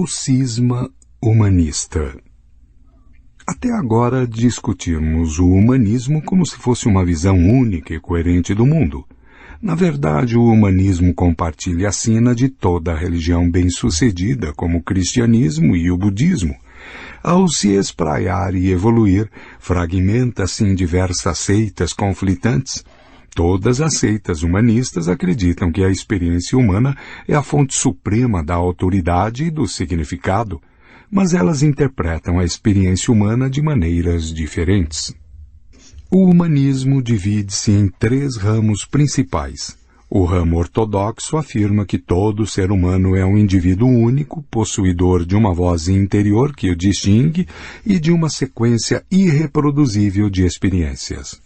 O cisma humanista. Até agora discutimos o humanismo como se fosse uma visão única e coerente do mundo. Na verdade, o humanismo compartilha a sina de toda a religião bem-sucedida, como o cristianismo e o budismo. Ao se espraiar e evoluir, fragmenta-se em diversas seitas conflitantes. Todas as seitas humanistas acreditam que a experiência humana é a fonte suprema da autoridade e do significado, mas elas interpretam a experiência humana de maneiras diferentes. O humanismo divide-se em 3 ramos principais. O ramo ortodoxo afirma que todo ser humano é um indivíduo único, possuidor de uma voz interior que o distingue e de uma sequência irreproduzível de experiências.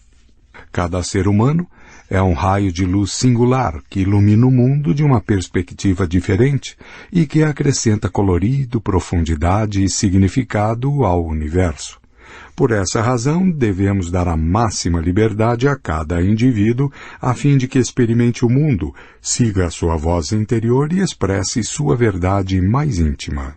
Cada ser humano é um raio de luz singular que ilumina o mundo de uma perspectiva diferente e que acrescenta colorido, profundidade e significado ao universo. Por essa razão, devemos dar a máxima liberdade a cada indivíduo a fim de que experimente o mundo, siga a sua voz interior e expresse sua verdade mais íntima.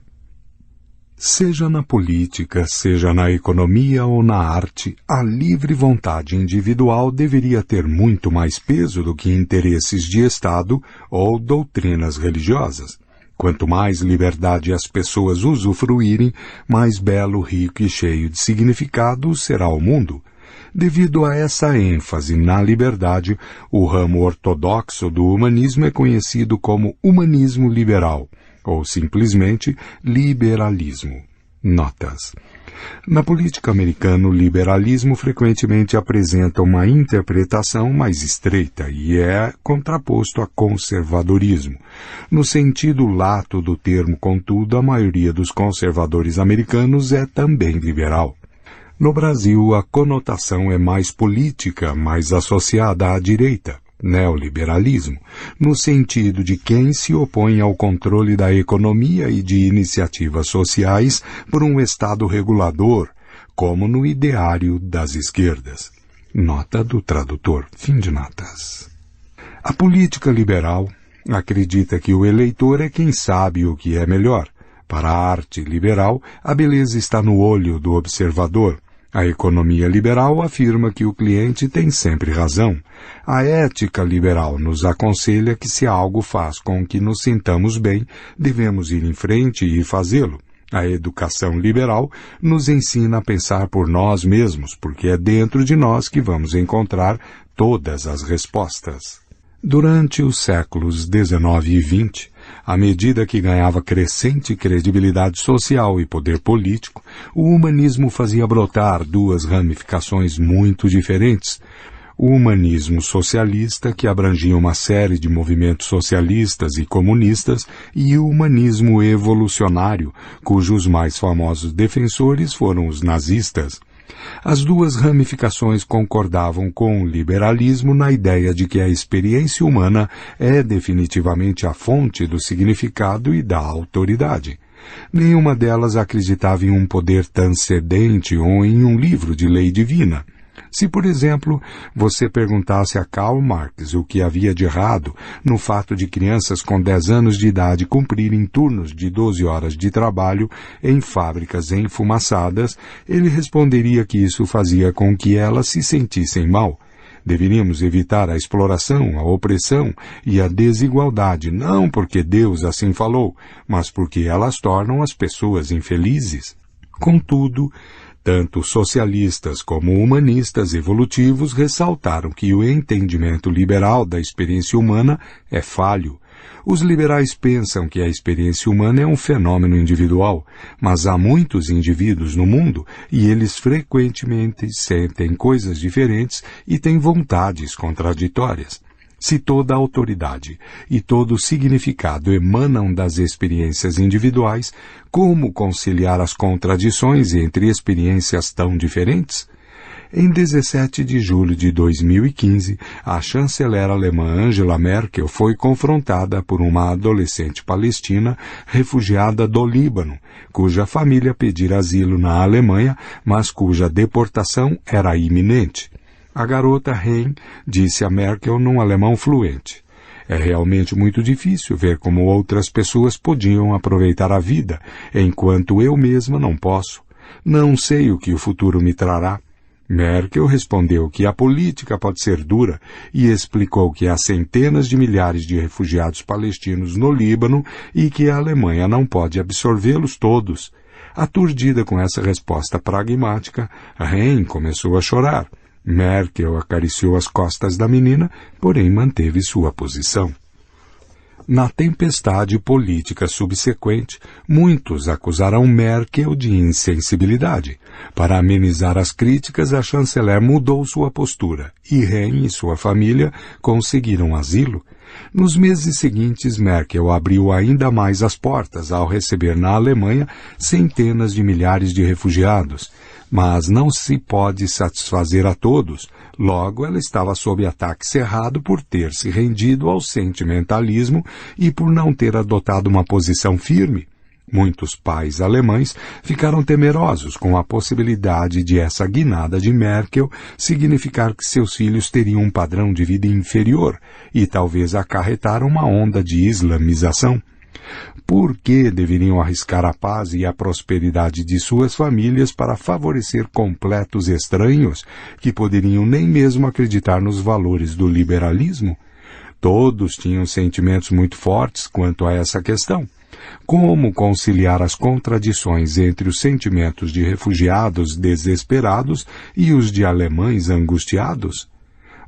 Seja na política, seja na economia ou na arte, a livre vontade individual deveria ter muito mais peso do que interesses de Estado ou doutrinas religiosas. Quanto mais liberdade as pessoas usufruírem, mais belo, rico e cheio de significado será o mundo. Devido a essa ênfase na liberdade, o ramo ortodoxo do humanismo é conhecido como humanismo liberal, ou simplesmente liberalismo. Notas. Na política americana, o liberalismo frequentemente apresenta uma interpretação mais estreita e é contraposto a conservadorismo. No sentido lato do termo, contudo, a maioria dos conservadores americanos é também liberal. No Brasil, a conotação é mais política, mais associada à direita. Neoliberalismo, no sentido de quem se opõe ao controle da economia e de iniciativas sociais por um Estado regulador, como no ideário das esquerdas. Nota do tradutor. Fim de notas. A política liberal acredita que o eleitor é quem sabe o que é melhor. Para a arte liberal, a beleza está no olho do observador. A economia liberal afirma que o cliente tem sempre razão. A ética liberal nos aconselha que se algo faz com que nos sintamos bem, devemos ir em frente e fazê-lo. A educação liberal nos ensina a pensar por nós mesmos, porque é dentro de nós que vamos encontrar todas as respostas. Durante os séculos XIX e XX, à medida que ganhava crescente credibilidade social e poder político, o humanismo fazia brotar 2 ramificações muito diferentes. O humanismo socialista, que abrangia uma série de movimentos socialistas e comunistas, e o humanismo evolucionário, cujos mais famosos defensores foram os nazistas. As 2 ramificações concordavam com o liberalismo na ideia de que a experiência humana é definitivamente a fonte do significado e da autoridade. Nenhuma delas acreditava em um poder transcendente ou em um livro de lei divina. Se, por exemplo, você perguntasse a Karl Marx o que havia de errado no fato de crianças com 10 anos de idade cumprirem turnos de 12 horas de trabalho em fábricas enfumaçadas, ele responderia que isso fazia com que elas se sentissem mal. Deveríamos evitar a exploração, a opressão e a desigualdade, não porque Deus assim falou, mas porque elas tornam as pessoas infelizes. Contudo, tanto socialistas como humanistas evolutivos ressaltaram que o entendimento liberal da experiência humana é falho. Os liberais pensam que a experiência humana é um fenômeno individual, mas há muitos indivíduos no mundo e eles frequentemente sentem coisas diferentes e têm vontades contraditórias. Se toda a autoridade e todo o significado emanam das experiências individuais, como conciliar as contradições entre experiências tão diferentes? Em 17 de julho de 2015, a chanceler alemã Angela Merkel foi confrontada por uma adolescente palestina refugiada do Líbano, cuja família pedira asilo na Alemanha, mas cuja deportação era iminente. A garota Hein disse a Merkel num alemão fluente: É realmente muito difícil ver como outras pessoas podiam aproveitar a vida, enquanto eu mesma não posso. Não sei o que o futuro me trará. Merkel respondeu que a política pode ser dura e explicou que há centenas de milhares de refugiados palestinos no Líbano e que a Alemanha não pode absorvê-los todos. Aturdida com essa resposta pragmática, Rehn começou a chorar. Merkel acariciou as costas da menina, porém manteve sua posição. Na tempestade política subsequente, muitos acusaram Merkel de insensibilidade. Para amenizar as críticas, a chanceler mudou sua postura e Rehn e sua família conseguiram asilo. Nos meses seguintes, Merkel abriu ainda mais as portas ao receber na Alemanha centenas de milhares de refugiados. Mas não se pode satisfazer a todos. Logo, ela estava sob ataque cerrado por ter se rendido ao sentimentalismo e por não ter adotado uma posição firme. Muitos pais alemães ficaram temerosos com a possibilidade de essa guinada de Merkel significar que seus filhos teriam um padrão de vida inferior e talvez acarretar uma onda de islamização. Por que deveriam arriscar a paz e a prosperidade de suas famílias para favorecer completos estranhos que poderiam nem mesmo acreditar nos valores do liberalismo? Todos tinham sentimentos muito fortes quanto a essa questão. Como conciliar as contradições entre os sentimentos de refugiados desesperados e os de alemães angustiados?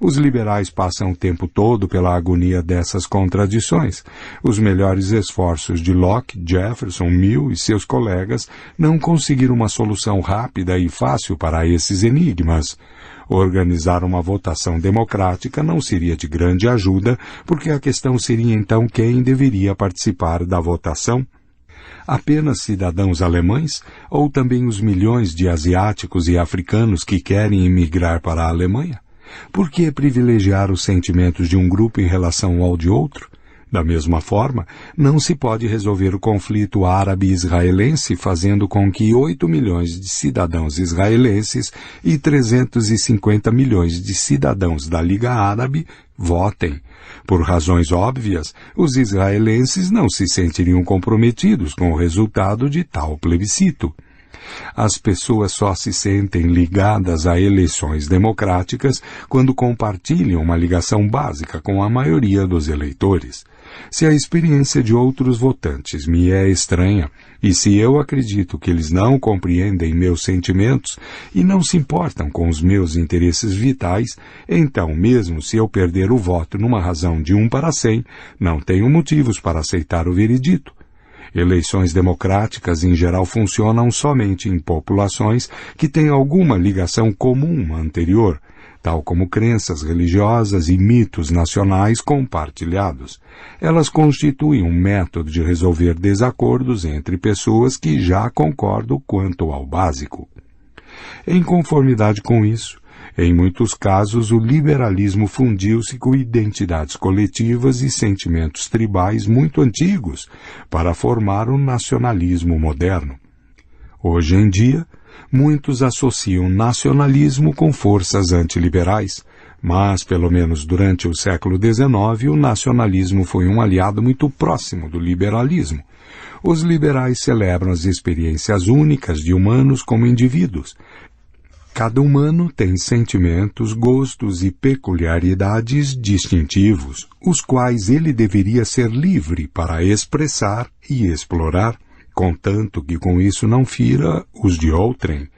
Os liberais passam o tempo todo pela agonia dessas contradições. Os melhores esforços de Locke, Jefferson, Mill e seus colegas não conseguiram uma solução rápida e fácil para esses enigmas. Organizar uma votação democrática não seria de grande ajuda, porque a questão seria então quem deveria participar da votação. Apenas cidadãos alemães ou também os milhões de asiáticos e africanos que querem emigrar para a Alemanha? Por que privilegiar os sentimentos de um grupo em relação ao de outro? Da mesma forma, não se pode resolver o conflito árabe-israelense fazendo com que 8 milhões de cidadãos israelenses e 350 milhões de cidadãos da Liga Árabe votem. Por razões óbvias, os israelenses não se sentiriam comprometidos com o resultado de tal plebiscito. As pessoas só se sentem ligadas a eleições democráticas quando compartilham uma ligação básica com a maioria dos eleitores. Se a experiência de outros votantes me é estranha, e se eu acredito que eles não compreendem meus sentimentos e não se importam com os meus interesses vitais, então, mesmo se eu perder o voto numa razão de 1 para 100, não tenho motivos para aceitar o veredito. Eleições democráticas, em geral, funcionam somente em populações que têm alguma ligação comum anterior, tal como crenças religiosas e mitos nacionais compartilhados. Elas constituem um método de resolver desacordos entre pessoas que já concordam quanto ao básico. Em conformidade com isso, em muitos casos, o liberalismo fundiu-se com identidades coletivas e sentimentos tribais muito antigos para formar o nacionalismo moderno. Hoje em dia, muitos associam nacionalismo com forças antiliberais, mas, pelo menos durante o século XIX, o nacionalismo foi um aliado muito próximo do liberalismo. Os liberais celebram as experiências únicas de humanos como indivíduos. Cada humano tem sentimentos, gostos e peculiaridades distintivos, os quais ele deveria ser livre para expressar e explorar, contanto que com isso não fira os de outrem.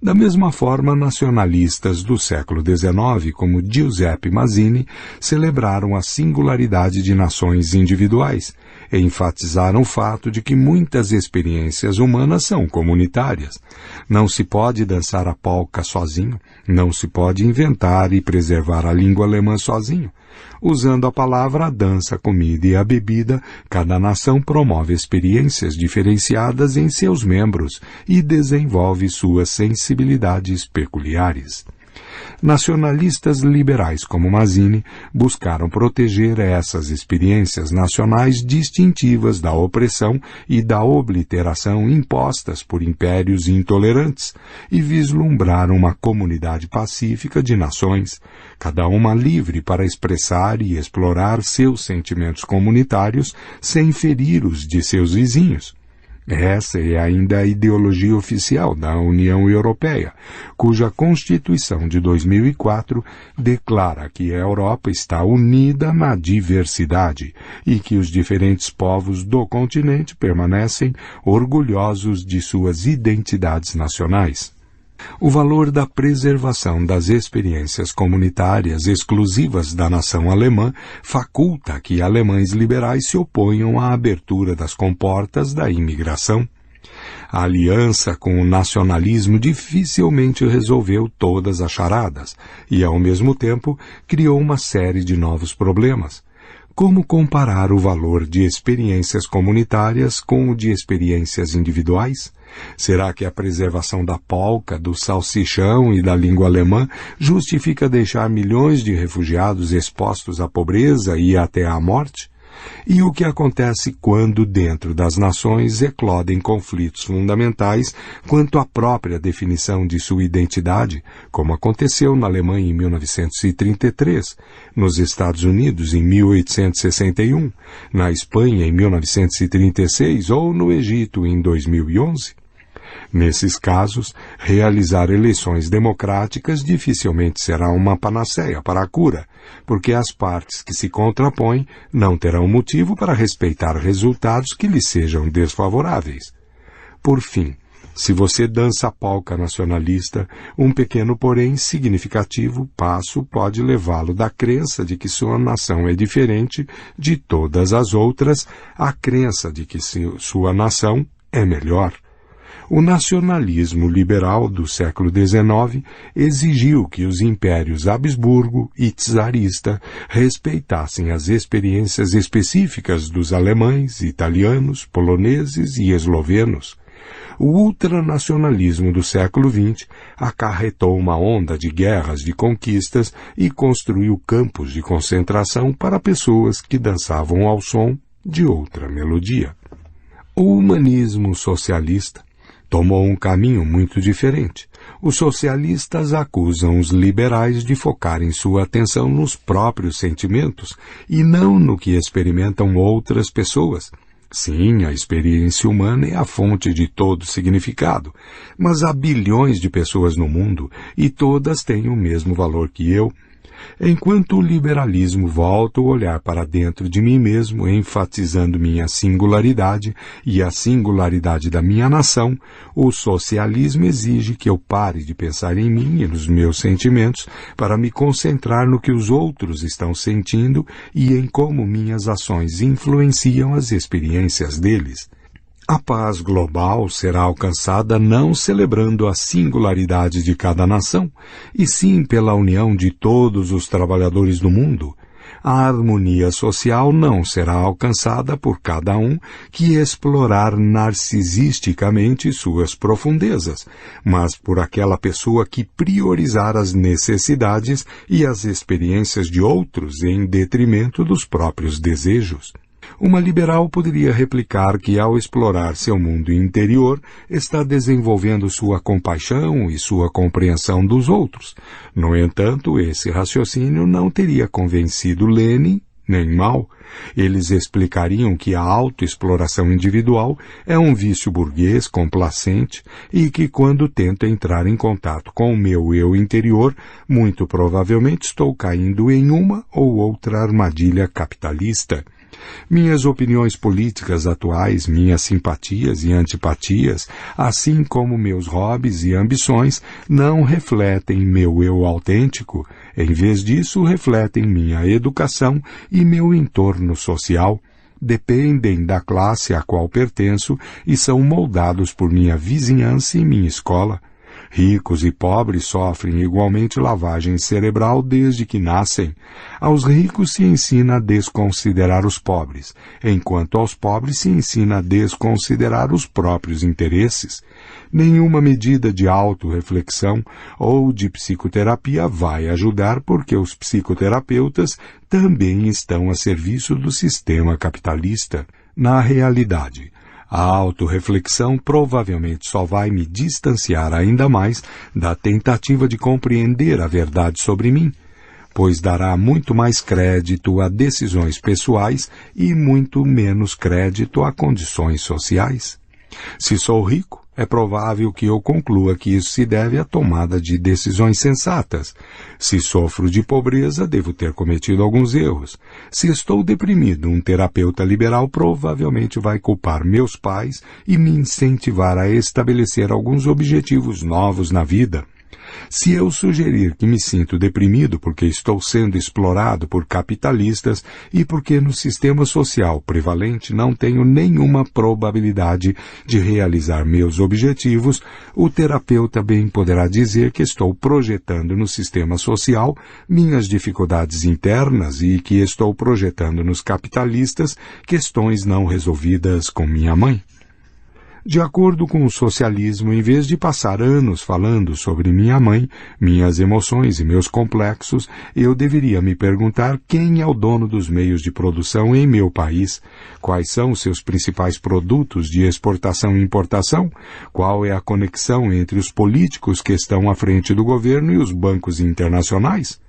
Da mesma forma, nacionalistas do século XIX, como Giuseppe Mazzini, celebraram a singularidade de nações individuais, e enfatizaram o fato de que muitas experiências humanas são comunitárias. Não se pode dançar a polca sozinho, não se pode inventar e preservar a língua alemã sozinho. Usando a palavra, a dança, a comida e a bebida, cada nação promove experiências diferenciadas em seus membros e desenvolve suas sensibilidades peculiares. Nacionalistas liberais como Mazzini buscaram proteger essas experiências nacionais distintivas da opressão e da obliteração impostas por impérios intolerantes e vislumbraram uma comunidade pacífica de nações, cada uma livre para expressar e explorar seus sentimentos comunitários sem ferir os de seus vizinhos. Essa é ainda a ideologia oficial da União Europeia, cuja Constituição de 2004 declara que a Europa está unida na diversidade e que os diferentes povos do continente permanecem orgulhosos de suas identidades nacionais. O valor da preservação das experiências comunitárias exclusivas da nação alemã faculta que alemães liberais se oponham à abertura das comportas da imigração. A aliança com o nacionalismo dificilmente resolveu todas as charadas e, ao mesmo tempo, criou uma série de novos problemas. Como comparar o valor de experiências comunitárias com o de experiências individuais? Será que a preservação da polca, do salsichão e da língua alemã justifica deixar milhões de refugiados expostos à pobreza e até à morte? E o que acontece quando, dentro das nações, eclodem conflitos fundamentais quanto à própria definição de sua identidade, como aconteceu na Alemanha em 1933, nos Estados Unidos em 1861, na Espanha em 1936 ou no Egito em 2011? Nesses casos, realizar eleições democráticas dificilmente será uma panaceia para a cura, porque as partes que se contrapõem não terão motivo para respeitar resultados que lhes sejam desfavoráveis. Por fim, se você dança a polca nacionalista, um pequeno, porém significativo passo pode levá-lo da crença de que sua nação é diferente de todas as outras à crença de que sua nação é melhor. O nacionalismo liberal do século XIX exigiu que os impérios Habsburgo e czarista respeitassem as experiências específicas dos alemães, italianos, poloneses e eslovenos. O ultranacionalismo do século XX acarretou uma onda de guerras de conquistas e construiu campos de concentração para pessoas que dançavam ao som de outra melodia. O humanismo socialista tomou um caminho muito diferente. Os socialistas acusam os liberais de focarem sua atenção nos próprios sentimentos e não no que experimentam outras pessoas. Sim, a experiência humana é a fonte de todo significado, mas há bilhões de pessoas no mundo e todas têm o mesmo valor que eu. Enquanto o liberalismo volta o olhar para dentro de mim mesmo, enfatizando minha singularidade e a singularidade da minha nação, o socialismo exige que eu pare de pensar em mim e nos meus sentimentos para me concentrar no que os outros estão sentindo e em como minhas ações influenciam as experiências deles. A paz global será alcançada não celebrando a singularidade de cada nação, e sim pela união de todos os trabalhadores do mundo. A harmonia social não será alcançada por cada um que explorar narcisisticamente suas profundezas, mas por aquela pessoa que priorizar as necessidades e as experiências de outros em detrimento dos próprios desejos. Uma liberal poderia replicar que, ao explorar seu mundo interior, está desenvolvendo sua compaixão e sua compreensão dos outros. No entanto, esse raciocínio não teria convencido Lenin nem Mao. Eles explicariam que a autoexploração individual é um vício burguês complacente e que, quando tento entrar em contato com o meu eu interior, muito provavelmente estou caindo em uma ou outra armadilha capitalista. Minhas opiniões políticas atuais, minhas simpatias e antipatias, assim como meus hobbies e ambições, não refletem meu eu autêntico. Em vez disso, refletem minha educação e meu entorno social. Dependem da classe a qual pertenço e são moldados por minha vizinhança e minha escola. Ricos e pobres sofrem igualmente lavagem cerebral desde que nascem. Aos ricos se ensina a desconsiderar os pobres, enquanto aos pobres se ensina a desconsiderar os próprios interesses. Nenhuma medida de autorreflexão ou de psicoterapia vai ajudar porque os psicoterapeutas também estão a serviço do sistema capitalista. Na realidade, a autorreflexão provavelmente só vai me distanciar ainda mais da tentativa de compreender a verdade sobre mim, pois dará muito mais crédito a decisões pessoais e muito menos crédito a condições sociais. Se sou rico, é provável que eu conclua que isso se deve à tomada de decisões sensatas. Se sofro de pobreza, devo ter cometido alguns erros. Se estou deprimido, um terapeuta liberal provavelmente vai culpar meus pais e me incentivar a estabelecer alguns objetivos novos na vida. Se eu sugerir que me sinto deprimido porque estou sendo explorado por capitalistas e porque no sistema social prevalente não tenho nenhuma probabilidade de realizar meus objetivos, o terapeuta bem poderá dizer que estou projetando no sistema social minhas dificuldades internas e que estou projetando nos capitalistas questões não resolvidas com minha mãe. De acordo com o socialismo, em vez de passar anos falando sobre minha mãe, minhas emoções e meus complexos, eu deveria me perguntar quem é o dono dos meios de produção em meu país, quais são os seus principais produtos de exportação e importação, qual é a conexão entre os políticos que estão à frente do governo e os bancos internacionais.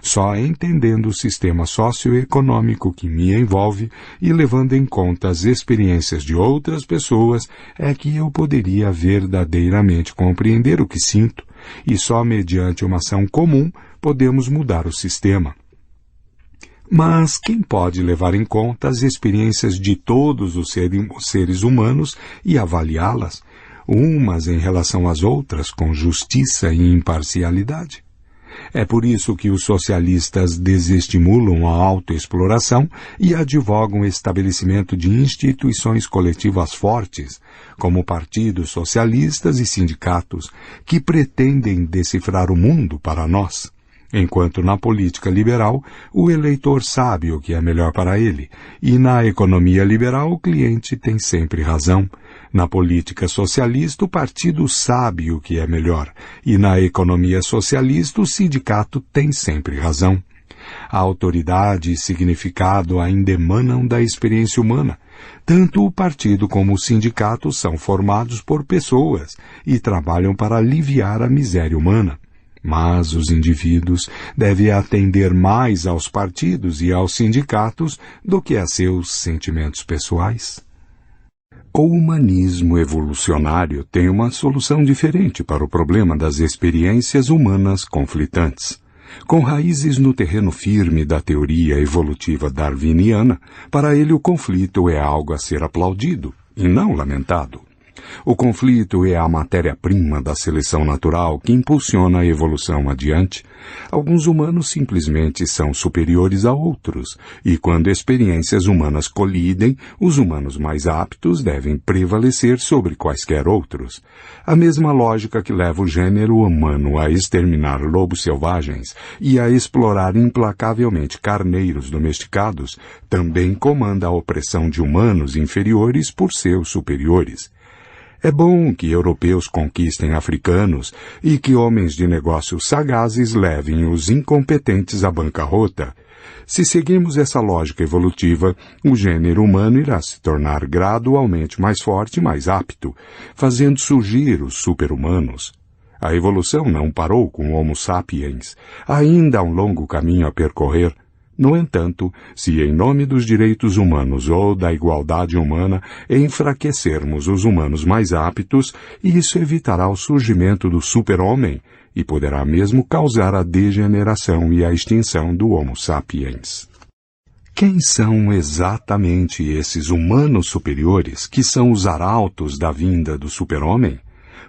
Só entendendo o sistema socioeconômico que me envolve e levando em conta as experiências de outras pessoas é que eu poderia verdadeiramente compreender o que sinto, e só mediante uma ação comum podemos mudar o sistema. Mas quem pode levar em conta as experiências de todos os seres humanos e avaliá-las, umas em relação às outras, com justiça e imparcialidade? É por isso que os socialistas desestimulam a autoexploração e advogam o estabelecimento de instituições coletivas fortes, como partidos socialistas e sindicatos, que pretendem decifrar o mundo para nós. Enquanto na política liberal, o eleitor sabe o que é melhor para ele, e na economia liberal o cliente tem sempre razão. Na política socialista, o partido sabe o que é melhor, e na economia socialista, o sindicato tem sempre razão. A autoridade e significado ainda emanam da experiência humana. Tanto o partido como o sindicato são formados por pessoas e trabalham para aliviar a miséria humana. Mas os indivíduos devem atender mais aos partidos e aos sindicatos do que a seus sentimentos pessoais. O humanismo evolucionário tem uma solução diferente para o problema das experiências humanas conflitantes. Com raízes no terreno firme da teoria evolutiva darwiniana, para ele o conflito é algo a ser aplaudido e não lamentado. O conflito é a matéria-prima da seleção natural que impulsiona a evolução adiante. Alguns humanos simplesmente são superiores a outros, e quando experiências humanas colidem, os humanos mais aptos devem prevalecer sobre quaisquer outros. A mesma lógica que leva o gênero humano a exterminar lobos selvagens e a explorar implacavelmente carneiros domesticados, também comanda a opressão de humanos inferiores por seus superiores. É bom que europeus conquistem africanos e que homens de negócios sagazes levem os incompetentes à bancarrota. Se seguirmos essa lógica evolutiva, o gênero humano irá se tornar gradualmente mais forte e mais apto, fazendo surgir os super-humanos. A evolução não parou com o Homo sapiens. Ainda há um longo caminho a percorrer. No entanto, se em nome dos direitos humanos ou da igualdade humana enfraquecermos os humanos mais aptos, isso evitará o surgimento do super-homem e poderá mesmo causar a degeneração e a extinção do Homo sapiens. Quem são exatamente esses humanos superiores que são os arautos da vinda do super-homem?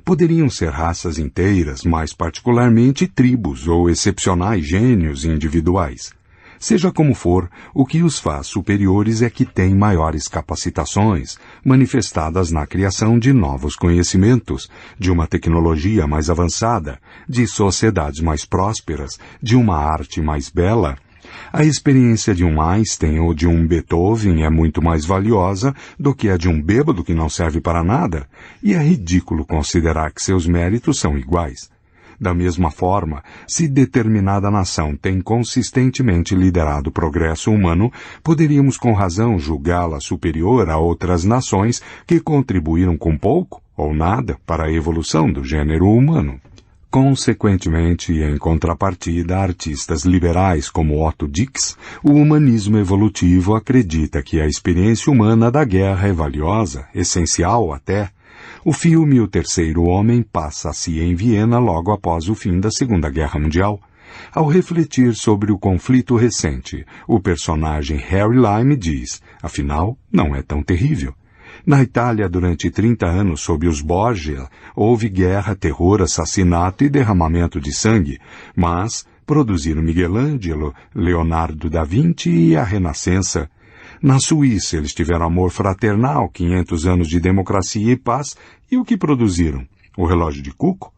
Poderiam ser raças inteiras, mais particularmente tribos ou excepcionais gênios individuais. Seja como for, o que os faz superiores é que têm maiores capacitações, manifestadas na criação de novos conhecimentos, de uma tecnologia mais avançada, de sociedades mais prósperas, de uma arte mais bela. A experiência de um Einstein ou de um Beethoven é muito mais valiosa do que a de um bêbado que não serve para nada, e é ridículo considerar que seus méritos são iguais. Da mesma forma, se determinada nação tem consistentemente liderado o progresso humano, poderíamos com razão julgá-la superior a outras nações que contribuíram com pouco ou nada para a evolução do gênero humano. Consequentemente, em contrapartida a artistas liberais como Otto Dix, o humanismo evolutivo acredita que a experiência humana da guerra é valiosa, essencial até. O filme O Terceiro Homem passa-se em Viena logo após o fim da Segunda Guerra Mundial. Ao refletir sobre o conflito recente, o personagem Harry Lime diz, afinal, não é tão terrível. Na Itália, durante 30 anos, sob os Borgia, houve guerra, terror, assassinato e derramamento de sangue, mas produziram Michelangelo, Leonardo da Vinci e a Renascença. Na Suíça, eles tiveram amor fraternal, 500 anos de democracia e paz, e o que produziram? O relógio de Cuco?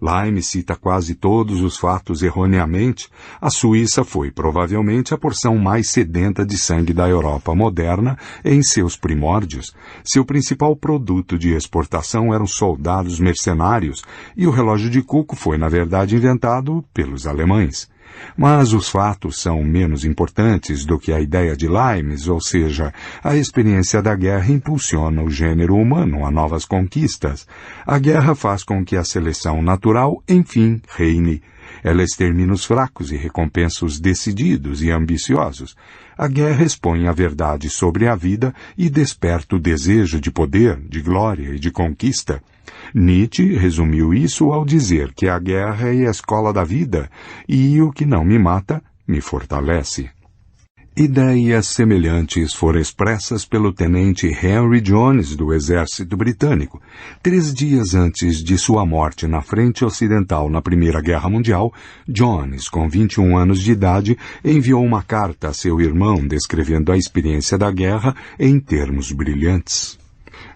Lime cita quase todos os fatos erroneamente. A Suíça foi, provavelmente, a porção mais sedenta de sangue da Europa moderna em seus primórdios. Seu principal produto de exportação eram soldados mercenários, e o relógio de Cuco foi, na verdade, inventado pelos alemães. Mas os fatos são menos importantes do que a ideia de Limes, ou seja, a experiência da guerra impulsiona o gênero humano a novas conquistas. A guerra faz com que a seleção natural, enfim, reine. Ela extermina os fracos e recompensa os decididos e ambiciosos. A guerra expõe a verdade sobre a vida e desperta o desejo de poder, de glória e de conquista. Nietzsche resumiu isso ao dizer que a guerra é a escola da vida e o que não me mata, me fortalece. Ideias semelhantes foram expressas pelo tenente Henry Jones do Exército Britânico. 3 dias antes de sua morte na frente ocidental na Primeira Guerra Mundial, Jones, com 21 anos de idade, enviou uma carta a seu irmão descrevendo a experiência da guerra em termos brilhantes.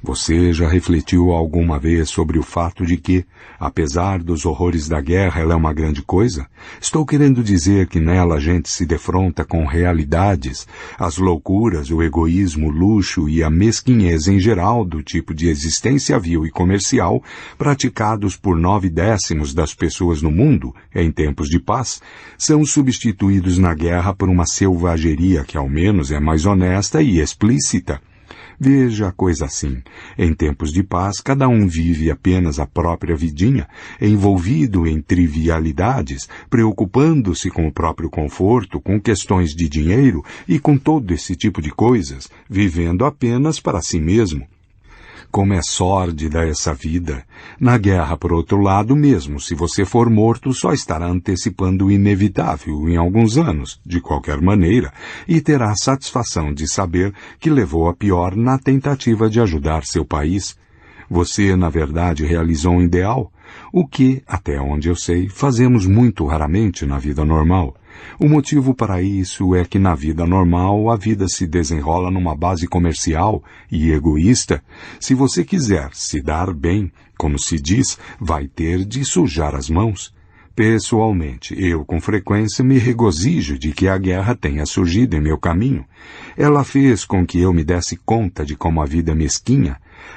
Você já refletiu alguma vez sobre o fato de que, apesar dos horrores da guerra, ela é uma grande coisa? Estou querendo dizer que nela a gente se defronta com realidades, as loucuras, o egoísmo, o luxo e a mesquinhez em geral do tipo de existência vil e comercial praticados por 9/10 das pessoas no mundo, em tempos de paz, são substituídos na guerra por uma selvageria que ao menos é mais honesta e explícita. Veja a coisa assim. Em tempos de paz, cada um vive apenas a própria vidinha, envolvido em trivialidades, preocupando-se com o próprio conforto, com questões de dinheiro e com todo esse tipo de coisas, vivendo apenas para si mesmo. Como é sórdida essa vida. Na guerra, por outro lado, mesmo se você for morto, só estará antecipando o inevitável em alguns anos, de qualquer maneira, e terá a satisfação de saber que levou a pior na tentativa de ajudar seu país. Você, na verdade, realizou um ideal, o que, até onde eu sei, fazemos muito raramente na vida normal. O motivo para isso é que na vida normal a vida se desenrola numa base comercial e egoísta. Se você quiser se dar bem, como se diz, vai ter de sujar as mãos. Pessoalmente, eu com frequência me regozijo de que a guerra tenha surgido em meu caminho. Ela fez com que eu me desse conta de como a vida é mesquinha.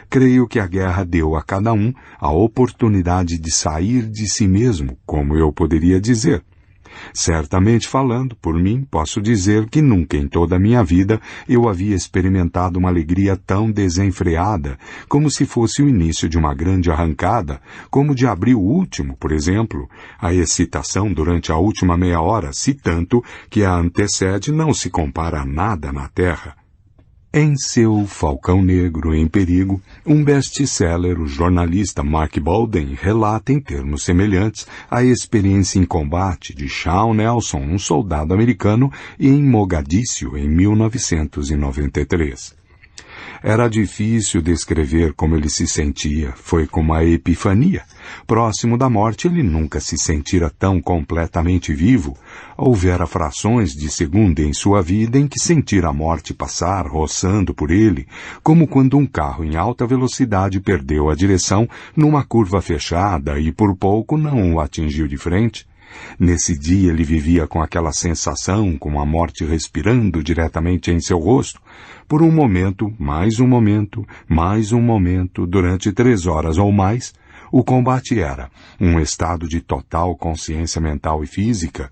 Creio que a guerra deu a cada um a oportunidade de sair de si mesmo, como eu poderia dizer. Certamente falando, por mim, posso dizer que nunca em toda a minha vida eu havia experimentado uma alegria tão desenfreada, como se fosse o início de uma grande arrancada, como de abril último, por exemplo, a excitação durante a última meia hora, se tanto que a antecede não se compara a nada na Terra. Em seu Falcão Negro em Perigo, um best-seller, o jornalista Mark Bowden relata em termos semelhantes a experiência em combate de Shawn Nelson, um soldado americano, em Mogadíscio, em 1993. Era difícil descrever como ele se sentia. Foi como a epifania. Próximo da morte, ele nunca se sentira tão completamente vivo. Houvera frações de segundo em sua vida em que sentira a morte passar, roçando por ele, como quando um carro em alta velocidade perdeu a direção numa curva fechada e por pouco não o atingiu de frente. Nesse dia ele vivia com aquela sensação, com a morte respirando diretamente em seu rosto, por um momento, mais um momento, mais um momento, durante 3 horas ou mais. O combate era um estado de total consciência mental e física.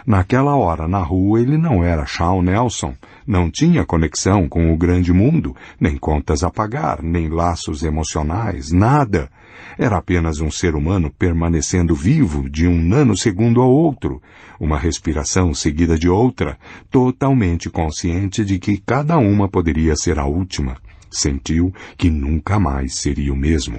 Naquela hora, na rua, ele não era Shawn Nelson, não tinha conexão com o grande mundo, nem contas a pagar, nem laços emocionais, nada. Era apenas um ser humano permanecendo vivo de um nanosegundo ao outro, uma respiração seguida de outra, totalmente consciente de que cada uma poderia ser a última. Sentiu que nunca mais seria o mesmo.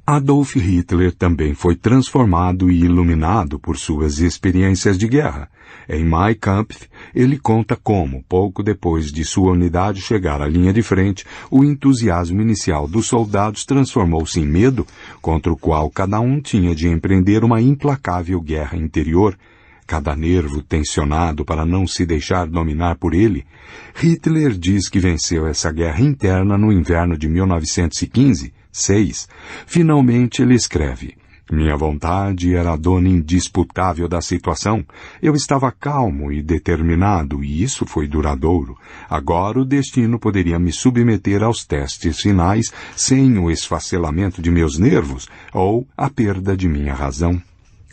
Adolf Hitler também foi transformado e iluminado por suas experiências de guerra. Em Mein Kampf, ele conta como, pouco depois de sua unidade chegar à linha de frente, o entusiasmo inicial dos soldados transformou-se em medo, contra o qual cada um tinha de empreender uma implacável guerra interior, cada nervo tensionado para não se deixar dominar por ele. Hitler diz que venceu essa guerra interna no inverno de 1915, 6. Finalmente ele escreve: minha vontade era a dona indisputável da situação. Eu estava calmo e determinado, e isso foi duradouro. Agora o destino poderia me submeter aos testes finais sem o esfacelamento de meus nervos ou a perda de minha razão.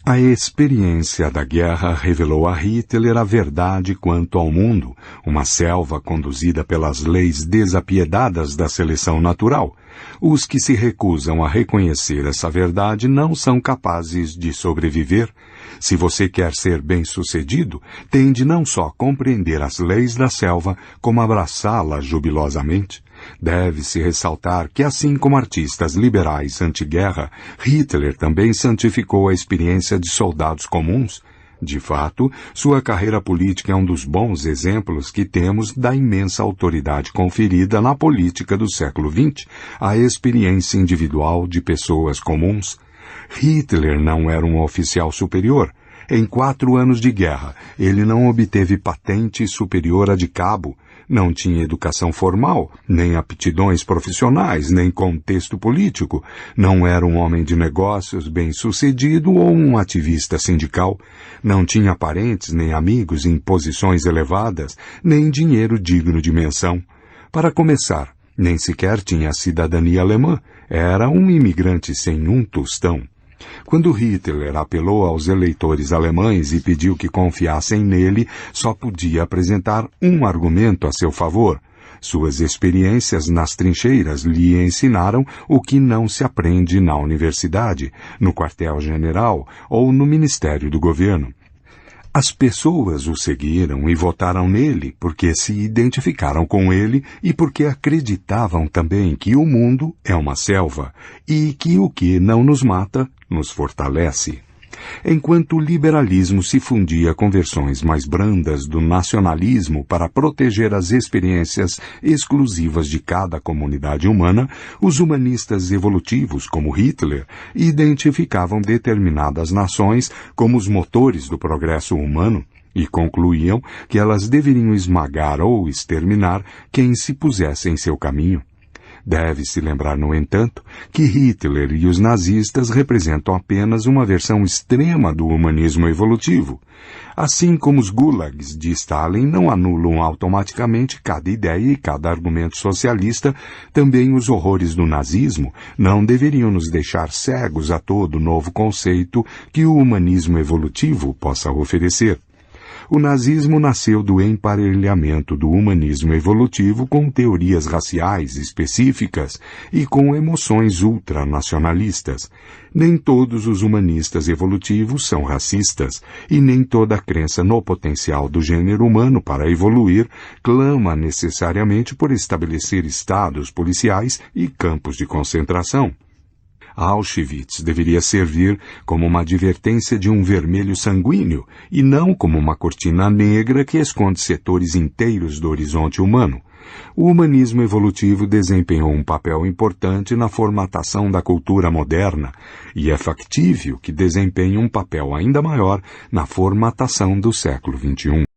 A experiência da guerra revelou a Hitler a verdade quanto ao mundo, uma selva conduzida pelas leis desapiedadas da seleção natural. Os que se recusam a reconhecer essa verdade não são capazes de sobreviver. Se você quer ser bem-sucedido, tem de não só compreender as leis da selva, como abraçá-la jubilosamente. Deve-se ressaltar que, assim como artistas liberais anti-guerra, Hitler também santificou a experiência de soldados comuns. De fato, sua carreira política é um dos bons exemplos que temos da imensa autoridade conferida na política do século XX, a experiência individual de pessoas comuns. Hitler não era um oficial superior. Em 4 anos de guerra, ele não obteve patente superior à de cabo. Não tinha educação formal, nem aptidões profissionais, nem contexto político. Não era um homem de negócios bem-sucedido ou um ativista sindical. Não tinha parentes nem amigos em posições elevadas, nem dinheiro digno de menção. Para começar, nem sequer tinha cidadania alemã. Era um imigrante sem um tostão. Quando Hitler apelou aos eleitores alemães e pediu que confiassem nele, só podia apresentar um argumento a seu favor. Suas experiências nas trincheiras lhe ensinaram o que não se aprende na universidade, no quartel-general ou no Ministério do Governo. As pessoas o seguiram e votaram nele porque se identificaram com ele e porque acreditavam também que o mundo é uma selva e que o que não nos mata nos fortalece. Enquanto o liberalismo se fundia com versões mais brandas do nacionalismo para proteger as experiências exclusivas de cada comunidade humana, os humanistas evolutivos, como Hitler, identificavam determinadas nações como os motores do progresso humano e concluíam que elas deveriam esmagar ou exterminar quem se pusesse em seu caminho. Deve-se lembrar, no entanto, que Hitler e os nazistas representam apenas uma versão extrema do humanismo evolutivo. Assim como os gulags de Stalin não anulam automaticamente cada ideia e cada argumento socialista, também os horrores do nazismo não deveriam nos deixar cegos a todo novo conceito que o humanismo evolutivo possa oferecer. O nazismo nasceu do emparelhamento do humanismo evolutivo com teorias raciais específicas e com emoções ultranacionalistas. Nem todos os humanistas evolutivos são racistas, e nem toda a crença no potencial do gênero humano para evoluir clama necessariamente por estabelecer estados policiais e campos de concentração. Auschwitz deveria servir como uma advertência de um vermelho sanguíneo e não como uma cortina negra que esconde setores inteiros do horizonte humano. O humanismo evolutivo desempenhou um papel importante na formatação da cultura moderna e é factível que desempenhe um papel ainda maior na formatação do século XXI.